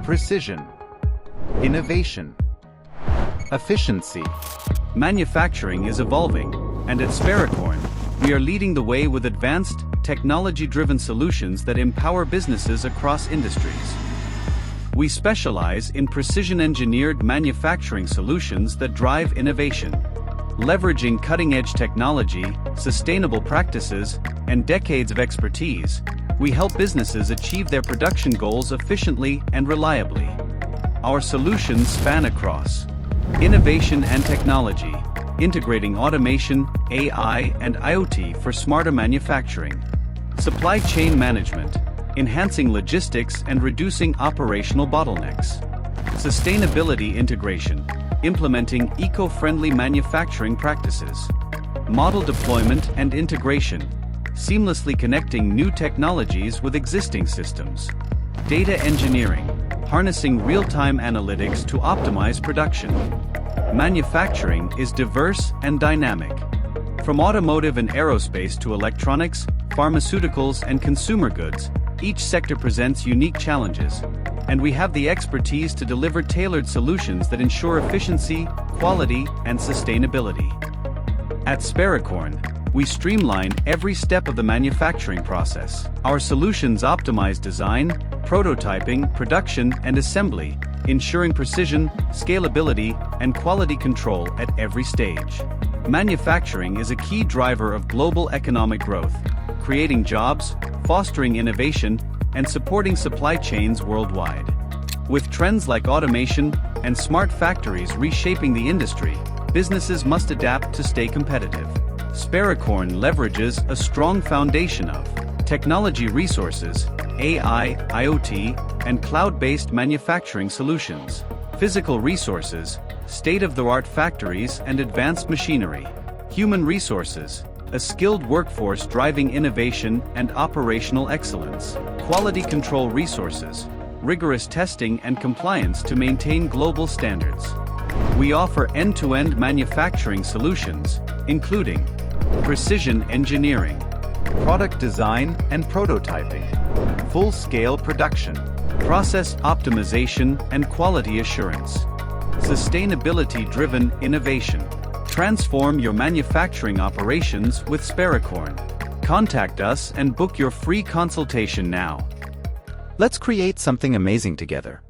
precision, innovation, efficiency. Manufacturing is evolving, and at Spericorn, we are leading the way with advanced, technology-driven solutions that empower businesses across industries. We specialize in precision-engineered manufacturing solutions that drive innovation. Leveraging cutting-edge technology, sustainable practices, and decades of expertise, we help businesses achieve their production goals efficiently and reliably. Our solutions span across innovation and technology, integrating automation, AI, and IoT for smarter manufacturing. Supply chain management, enhancing logistics and reducing operational bottlenecks. Sustainability integration, implementing eco-friendly manufacturing practices. Model deployment and integration, seamlessly connecting new technologies with existing systems. Data engineering, harnessing real-time analytics to optimize production. Manufacturing is diverse and dynamic. From automotive and aerospace to electronics, pharmaceuticals, and consumer goods, each sector presents unique challenges, and we have the expertise to deliver tailored solutions that ensure efficiency, quality, and sustainability. At Spericorn, we streamline every step of the manufacturing process. Our solutions optimize design, prototyping, production, and assembly, ensuring precision, scalability, and quality control at every stage. Manufacturing is a key driver of global economic growth, creating jobs, fostering innovation, and supporting supply chains worldwide. With trends like automation and smart factories reshaping the industry, businesses must adapt to stay competitive. Spericorn leverages a strong foundation of technology resources, AI, IoT, and cloud-based manufacturing solutions, physical resources, state-of-the-art factories and advanced machinery, human resources, a skilled workforce driving innovation and operational excellence, quality control resources, rigorous testing and compliance to maintain global standards. We offer end-to-end manufacturing solutions, including precision engineering, product design and prototyping, full-scale production, process optimization and quality assurance, sustainability-driven innovation. Transform your manufacturing operations with Spericorn. Contact us and book your free consultation now. Let's create something amazing together.